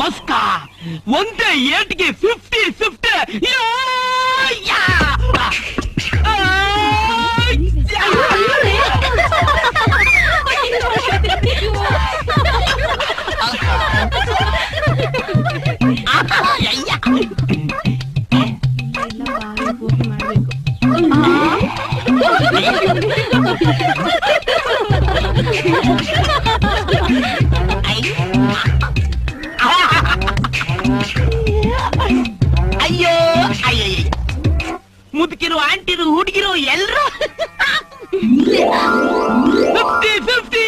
ಮಸ್ಕ ಒಂದೇ ಏಟ್ಗೆ 50-50 ಅಯ್ಯೋ ಅಯ್ಯಯ್ಯ ಮುದುಕಿರು ಆಂಟಿರು ಹುಡುಗಿರು ಎಲ್ರು 50-50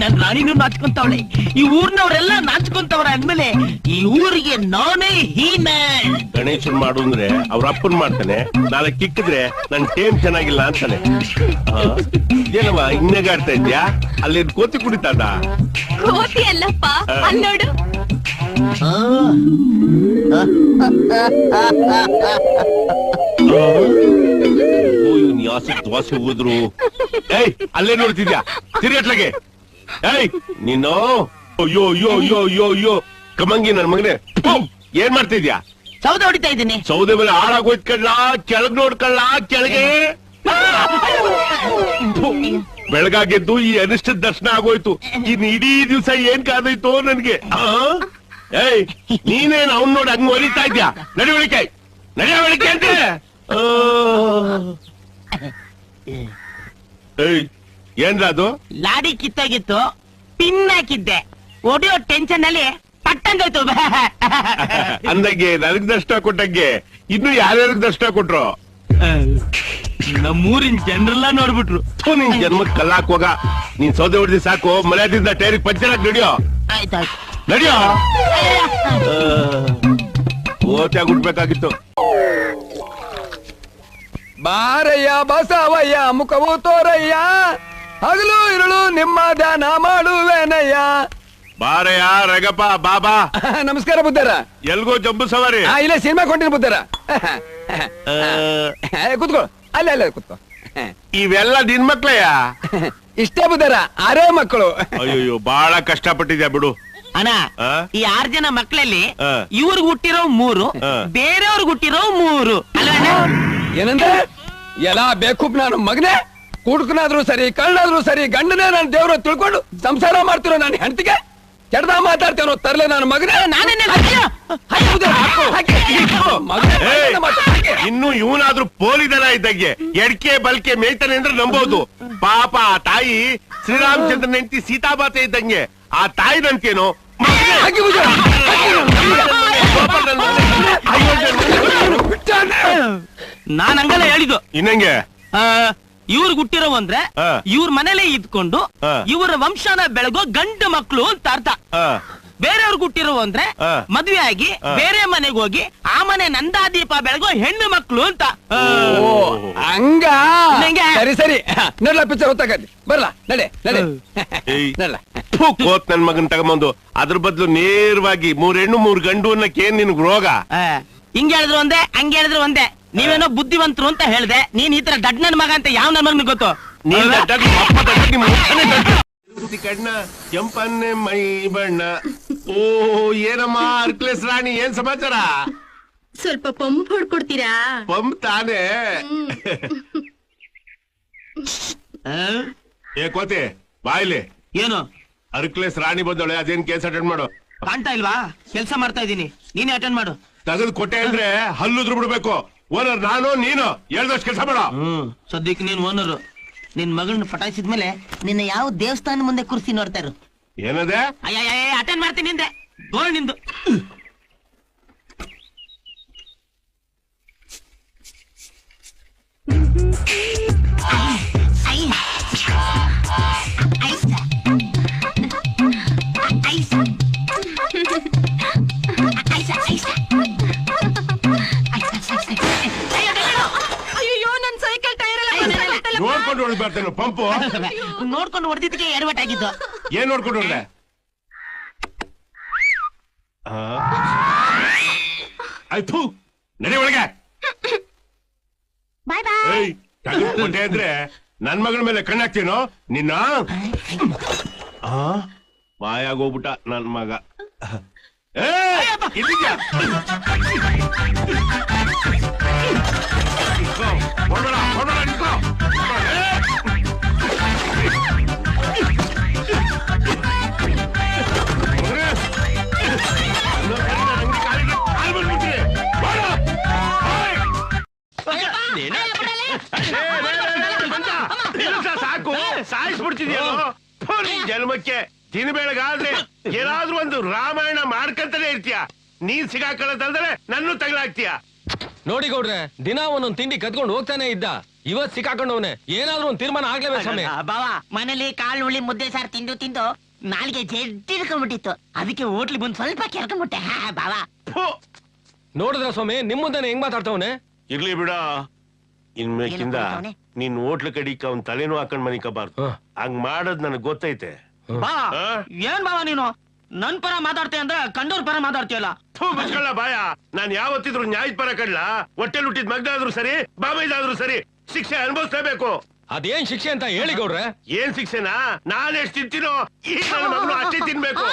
ನನ್ ರಾಣಿನೂ ನಾಚ್ಕೊಂತವಳೆ, ಈ ಊರ್ನವ್ರೆಲ್ಲ ನಾಚ್ಕೊಂತವ್ರ ಅಂದ್ಮೇಲೆ ಈ ಊರಿಗೆ ನಾನೇ ಹೀನ. ಗಣೇಶನ್ ಮಾಡು ಅಂದ್ರೆ ಅವ್ರ ಅಪ್ಪನ್ ಮಾಡ್ತಾನೆ, ನಾಳೆ ಕಿಕ್ಕಿದ್ರೆ ನನ್ ಟೇಮ್ ಚೆನ್ನಾಗಿಲ್ಲ ಅಂತಾನೆ. ಏನವ ಹಿಂಗಾಡ್ತಾ ಇದ್ಯಾ? ಅಲ್ಲಿ ಕೋತಿ ಕುಡಿತಾದ? ಕೋತಿ ಅಲ್ಲಪ್ಪ, ಅಲ್ಲೋಡು. ದ್ವಾಸೆ ಹೋದ್ರು. ಏಯ್ ಅಲ್ಲೇ ನೋಡ್ತಿದ್ಯಾ? ತಿರ್ಗಟ್ಲಗೆ. ಏಯ್ ನೀನು ಅಯ್ಯೋ ಅಯ್ಯೋ ಅಯ್ಯೋ ಅಯ್ಯೋ ಅಯ್ಯೋ ಕಮಂಗಿ ನನ್ ಮಗನೇ, ಏನ್ ಮಾಡ್ತಿದ್ಯಾ? ಸೌದೆ ಹೊಡಿತಾ ಇದ್ದೀನಿ. ಸೌದೆ ಮೇಲೆ ಹಾಳಾಗೋಯ್ತ್ಕಳ್ಳ, ಕೆಳಗ್ ನೋಡ್ಕಳ್ಳ, ಕೆಳಗೆ. ಬೆಳಗಾಗೆದ್ದು ಈ ಅನಿಷ್ಟ ದರ್ಶನ ಆಗೋಯ್ತು. ಇನ್ ಇಡೀ ದಿವ್ಸ ಏನ್ ಕಾದೋಯ್ತು ನನ್ಗೆ. ಏಯ್ ನೀನೇನ್ ಅವ್ನ್ ನೋಡಿ ಹಂಗ್ ಹೊರಿತಾ ಇದ್ಯಾ? ನಡಿವಳಿಕೆ ನಡಿವಳಿಕೆ ಅಂತ. ಏಯ್ ಏನ್ರ ಅದು? ಲಾಡಿ ಕಿತ್ತೋಗಿತ್ತು, ಪಿನ್ ಹಾಕಿದ್ದೆ. ಒಡೆಯೋ ಟೆನ್ಷನ್ ಅಲ್ಲಿ ಪಟ್ಟಂಗೋಯ್ತು. ಅಂದಂಗೆ ನನಗ್ ದರ್ಶನ ಕೊಟ್ಟಂಗೆ ಇನ್ನು ಯಾರ್ಯಾರಿಗೆ ದರ್ಶನ ಕೊಟ್ರು? ನಮ್ಮೂರಿನ ಜನರೆಲ್ಲ ನೋಡ್ಬಿಟ್ರು. ನಿನ್ ಜನ್ಮಕ್ ಕಲ್ಲಾಕ್ ಹೋಗ. ನೀನ್ ಸೌದೆ ಹೊಡೆದಿ ಸಾಕು, ಮರ್ಯಾದಿಂದ ಟೈರಿಗೆ ಪಂಚರಾಕ್ ನಡಿಯೋ. ಆಯ್ತಾಯ್ತು ನಡಿಯೋ. ಓಟ್ಯಾಗ ಹುಟ್ಬೇಕಾಗಿತ್ತು. ಬಾರಯ್ಯ ಬಸವಯ್ಯ ಮುಖವು ತೋರಯ್ಯ, ಹಗಲು ಇರುಳು ನಿಮ್ಮ ಧ್ಯಾನ ಮಾಡುವೇನಯ್ಯ. ಬಾರಯ್ಯ ರಗಪ್ಪ ಬಾಬಾ. ನಮಸ್ಕಾರ ಬುದ್ಧರ. ಎಲ್ಗೋ ಜಂಬು ಸವಾರಿ? ಇಲ್ಲ ಸಿನಿಮಾ ಕೊಂಡಿನ ಬುದ್ಧರ. ಕೂತ್ಕೋ, ಅಲ್ಲ ಅಲ್ಲ ಕೂತ್ಕೋ. ಇವೆಲ್ಲ ನಿನ್ ಮಕ್ಳಯ್ಯ? ಇಷ್ಟೇ ಬುದ್ಧರ, 6 ಮಕ್ಕಳು. ಅಯ್ಯೋ ಬಾಳ ಕಷ್ಟಪಟ್ಟಿದ್ಯಾ ಬಿಡು. ಅಣ್ಣ, ಈ 6 ಜನ ಮಕ್ಕಳಲ್ಲಿ ಇವ್ರಿಗೆ ಹುಟ್ಟಿರೋ 3, ಬೇರೆಯವ್ರಿಗೆ ಹುಟ್ಟಿರೋ 3 ಅಲ್ಲ? ಏನಂದ್ರೆ ಎಲ್ಲ ಬೇಕೂಪ್ ನಾನು ಮಗನೇ. ಕುಡ್ಕನಾದ್ರೂ ಸರಿ, ಕಳ್ಳಾದ್ರೂ ಸರಿ, ಗಂಡನೇ ನಾನು ದೇವ್ರ ತಿಳ್ಕೊಂಡು ಸಂಸಾರ ಮಾಡ್ತಿರೋ ನಾನು ಹೆಂಡತಿಗೆ ಕೆಡ್ದ ಮಾತಾಡ್ತೇನೋ ತರ್ಲೆ ನಾನು ಮಗನೇ. ಇನ್ನು ಇವನಾದ್ರೂ ಪೋಲಿದನ ಇದ್ದಂಗೆ ಎಡ್ಕೆ ಬಲ್ಕೆ ಮೇಯ್ತಾನೆ ಅಂದ್ರೆ ನಂಬೋದು. ಪಾಪ ಆ ತಾಯಿ ಶ್ರೀರಾಮಚಂದ್ರನ ಹೆಂಡತಿ ಸೀತಾಮಾತೆ ಇದ್ದಂಗೆ. ಆ ತಾಯಿ ನಂತೇನೋ ನಾನ್ ಹಂಗಲ್ಲ ಹೇಳಿದ್ದು. ಇನ್ನಂಗೆ ಇವ್ರಿಗೆ ಹುಟ್ಟಿರೋ ಅಂದ್ರೆ ಇವ್ರ ಮನೇಲೆ ಇದ್ಕೊಂಡು ಇವರ ವಂಶನ ಬೆಳಗೋ ಗಂಡು ಮಕ್ಳು ಅಂತ ಅರ್ಥ. ಬೇರೆಯವ್ರಿಗೆ ಹುಟ್ಟಿರೋ ಅಂದ್ರೆ ಮದ್ವೆ ಆಗಿ ಬೇರೆ ಮನೆಗೆ ಹೋಗಿ ಆ ಮನೆ ನಂದಾದೀಪ ಬೆಳಗೋ ಹೆಣ್ಣು ಮಕ್ಳು ಅಂತ. ಹಂಗ ಸರಿ ಸರಿ ನೋಡ್ಲಾ, ಪಿಕ್ಚರ್ ಹೊತ್ತಾಗತಿ. ಬರ್ಲಾ ನಡೆ ನಡೆ ನಡ್ಲ. ಕೋತ್ ನನ್ ಮಗನ್ ತಗೊಂಬಂದು ಅದ್ರ ಬದ್ಲು ನೇರವಾಗಿ 3 ಹೆಣ್ಣು 3 ಗಂಡು ಅನ್ನಕ್ಕೇನ್ ನಿನ್ಗ್ ರೋಗ? ಹಿಂಗ್ ಹೇಳಿದ್ರು ಒಂದೇ, ಹಂಗ ಹೇಳಿದ್ರು ಒಂದೇ. ನೀವೇನೋ ಬುದ್ಧಿವಂತರು ಅಂತ ಹೇಳ್ದೆ. ನೀನ್ ಈ ತರ ದಡ್ ನನ್ ಮಗ ಅಂತ ಯಾವ ನನ್ ಮಗನಿಗೆ ಗೊತ್ತು? ಕಣ್ಣ ಕೆಂಪನ್ನೆ ಮೈ ಬಣ್ಣ. ಓ ಏನಮ್ಮ ಅರ್ಕ್ಲೇಸ್ ರಾಣಿ, ಏನ್ ಸಮಾಚಾರ? ಸ್ವಲ್ಪ ಪಂಪ್ ಹೊಡ್ಕೊಡ್ತೀರಾ? ಪಂಪ್ ತಾನೇ. ಏ ಕೋತಿ ಬಾಯ್ಲಿ. ಏನು ಅರ್ಕ್ಲೇಸ್ ರಾಣಿ ಬಂದವಳೆ, ಅದೇನ್ ಕೇಸ್ ಅಟೆಂಡ್ ಮಾಡು. ಕಾಣ್ತಾ ಇಲ್ವಾ? ಕೆಲ್ಸ ಮಾಡ್ತಾ ಇದೀನಿ, ನೀನೇ ಅಟೆಂಡ್ ಮಾಡು. ತಗದ್ ಕೊಟ್ಟೆ ಅಂದ್ರೆ ಹಲ್ಲುದ್ರು ಬಿಡ್ಬೇಕು. ಓನರ್ ನಾನು, ನೀನು ಹೇಳ್ದಷ್ಟು ಕೆಲಸ ಮಾಡ. ಸದ್ಯಕ್ಕೆ ನೀನ್ ಓನರು. ನಿನ್ ಮಗಳನ್ನ ಪಟಾಯಿಸಿದ್ಮೇಲೆ ನಿನ್ನ ಯಾವ ದೇವಸ್ಥಾನ ಮುಂದೆ ಕುರ್ಸಿ ನೋಡ್ತಾ ಇರು. ಏನದೆ? ಅಯ್ಯ ಅಟೆಂಡ್ ಮಾಡ್ತೀನಿ ನಿಂದೆ. ಬೋಳ್ ನಿಂದು. ಅಯ್ಯೋ ನನ್ ಸೈಕಲ್ ಟೈರ್ ಎಲ್ಲ ನೋಡ್ಕೊಂಡು ಹೊಡೆದ್ ಬರ್ತೇನೆ ಪಂಪು. ನೋಡ್ಕೊಂಡು ಹೊಡೆದಿದ್ದಕ್ಕೆ ಎಡವಟ್ಟಾಗಿದ್ದು. ಏನ್ ನೋಡ್ಕೊಂಡು ಹೊಡೆದೆ? ಆಯ್ತು ನಡಿ ಒಳಗೆ. ಏಯ್ ತಗೊಂಡ್ಕೊಂಡೆ ಅಂದ್ರೆ ನನ್ ಮಗಳ ಮೇಲೆ ಕಣ್ಣಾಕ್ತೀನೋ ನಿನ್ನ ಮಾಯಾಗೋಗ್ಬಿಟ್ಟ ನನ್ ಮಗ. ಇದೀಯಾ ಸಾಕು ಸಾಯಿಸ್ಬಿಡ್ತಿದ್ಯಲ್ಲೋ ಜನ್ಮಕ್ಕೆ. ದಿನ ಬೆಳಗಾದ್ರೆ ಏನಾದ್ರೂ ಒಂದು ರಾಮಾಯಣ ಮಾಡ್ಕಂತಾನೆ ಇರ್ತೀಯ. ನೀನ್ ಸಿಗಾಕೊಳ್ಳೋದಲ್ದ್ರೆ ನನ್ನೂ ತಗಲಾಕ್ತೀಯ. ನೋಡಿ ಗೌಡ್ರೆ, ದಿನ ಒಂದೊಂದ್ ತಿಂಡಿ ಕತ್ಕೊಂಡು ಹೋಗ್ತಾನೆ ಇದ್ದ. ಇವತ್ ಸಿಕ್ಕಾಕೊಂಡವನೆ. ಏನಾದ್ರೂ ಒಂದ್ ತೀರ್ಮಾನ ಆಗ್ಲೇಬೇಕು ಸ್ವಾಮಿ. ಬಾವ ಮನೇಲಿ ಕಾಳು ಹುಳಿ ಮುದ್ದೆ ಸಾರು ತಿಂದು ತಿಂದು ನಾಲ್ಗೆ ಜಡ್ಡಿಡ್ಕೊಂಡ್ಬಿಟ್ಟಿತ್ತು. ಅದಕ್ಕೆ ಹೋಟ್ಲಿಗೆ ಬಂದು ಸ್ವಲ್ಪ ಕೆರ್ಕೊಂಡ್ಬಿಟ್ಟೆ ಬಾವ. ನೋಡಿದ್ರ ಸ್ವಾಮಿ, ನಿಮ್ ಮುಂದೆನೆ ಹೆಂಗ್ ಮಾತಾಡ್ತಾವನೆ. ಇರ್ಲಿ ಬಿಡ, ಇನ್ಮೇಕಿಂದ ನೀನ್ ಹೋಟ್ಲು ಕಡಿಕ ಅವ್ನ್ ತಲೆನೂ ಹಾಕೊಂಡ್ ಮನಿಕಬಾರ್ದು. ಹಂಗ್ ಮಾಡೋದ್ ನನಗ್ ಗೊತ್ತೈತೆ. ಬಾ ಏನ್ ಬಾವ ನೀನು ನನ್ ಪರ ಮಾತಾಡ್ತೀಯ ಅಂದ್ರೆ ಕಂಡೋರ್ ಪರ ಮಾತಾಡ್ತೀಯಲ್ಲ. ಮುಚ್ಕೊಳ್ಳ ಬಾಯ. ನಾನ್ ಯಾವತ್ತಿದ್ರು ನ್ಯಾಯದ ಪರ ಕಡ್ಲಾ. ಹೊಟ್ಟೆ ಹುಟ್ಟಿದ್ ಮಗ್ನಾದ್ರೂ ಸರಿ, ಬಾಬೈದಾದ್ರೂ ಸರಿ, ಶಿಕ್ಷೆ ಅನುಭವಿಸ್ಲೇಬೇಕು. ಅದೇನ್ ಶಿಕ್ಷೆ ಅಂತ ಹೇಳಿ ಗೌಡ್ರೆ. ಏನ್ ಶಿಕ್ಷೆನಾ? ನಾನ್ ಎಷ್ಟ್ ತಿಂತೀನೋ ಈ ನನ್ನ ಮಗನು ಅಷ್ಟೇ ತಿನ್ಬೇಕು.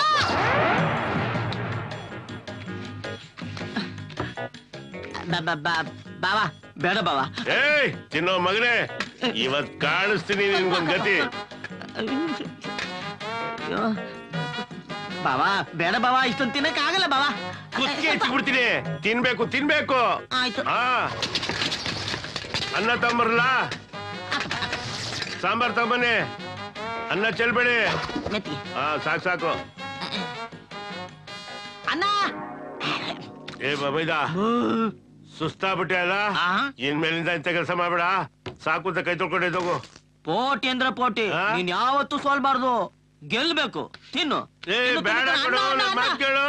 ಬಾವ ಬೇಡ ಬಾವ. ಏಯ್ ತಿನ್ನೋ ಮಗನೇ, ಇವತ್ ಕಾಣಿಸ್ತೀನಿ ನಿನ್ಗೊಂದ್ ಗತಿ. ಬಾವ ಬೇಡ ಬಾವ, ಇಷ್ಟೊಂದು ತಿನ್ನಕ್ ಆಗಲ್ಲ ಬಾವ. ಕುತ್ತಿಗೆ ಹೆಚ್ಚಿಬಿಡ್ತೀನಿ. ತಿನ್ಬೇಕು ತಿನ್ಬೇಕು. ಆಯ್ತು. ಅನ್ನ ತಂಬರ್ಲ, ಸಾಂಬಾರ್ ತಗೊಂಬನ್ನಿ. ಅನ್ನ ಚೆಲ್ಬೇಡಿ. ಮೆತ್ತಿಗೆ ಸಾಕು ಸಾಕು. ಅನ್ನ ಏ ಬಾಬೈದ, ಸುಸ್ತಾಗ್ಬಿಟ್ಟೆ ಅಲ್ಲ. ಇನ್ಮೇಲಿಂದ ಇಂಥ ಕೆಲಸ ಮಾಡ್ಬೇಡ. ಸಾಕು ಅಂತ ಕೈ ತೊಳ್ಕೊಂಡೆ ತಗೋ. ಪೋಟಿ ಅಂದ್ರೆ ಪೋಟಿ, ನೀನ್ ಯಾವತ್ತೂ ಸೋಲ್ಬಾರ್ದು. ಗೆಲ್ಬೇಕು. ತಿನ್ನು. ಏ ಬೇಡ ಕೊಡು, ಮಾತ್ ಕೇಳು.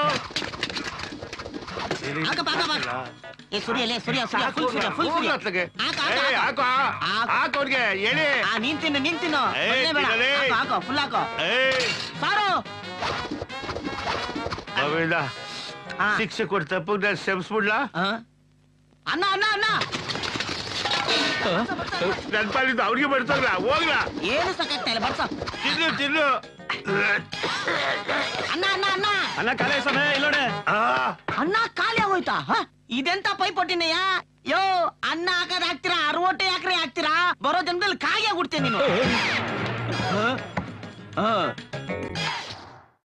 ಹಾಕೋಡ್ಗೆ ಹೇಳಿ. ನೀನ್ ತಿನ್ನು ನೀನ್ ತಿನ್ನು. ಹಾಕೋ ಫುಲ್ ಹಾಕೋ ಸಾರು. ಬಾಬೈದ, ಶಿಕ್ಷೆ ಕೊಟ್ಟು ತಪ್ಪಿದ್ರೆ ಕ್ಷಮಿಸ್ಬಿಡ್ಲಾ? ಅನ್ನ ಅನ್ನ ಅನ್ನ ನನ್ ಪಾಲಿದ್ದು ಅವ್ರಿಗೆ ಬರ್ತಲ್ಲ. ಹೋಗ್ಲ, ಏನು ಸಾಕಾಗ್ತಾ ಇಲ್ಲ ಬರ್ಸ. ತಿನ್ನು ತಿನ್ನು. ಅನ್ನ ಅನ್ನ ಅನ್ನ ಅನ್ನ ಕಾಲೇ ಸಮಯ ಇಲ್ಲೋಡೆ. ಅನ್ನ ಖಾಲಿ ಆಗೋಯ್ತಾ? ಇದೆಂತ ಪೈಪೋಟಿನಯ್ಯ. ಯೋ ಅನ್ನ ಹಾಕದ್ ಹಾಕ್ತೀರಾ, 60 ಎಕರೆ ಹಾಕ್ತೀರಾ? ಬರೋ ಜನ್ಮದಲ್ಲಿ ಕಾಯಿ ಆಗ್ಬಿಡ್ತೇನೆ ನೀನು.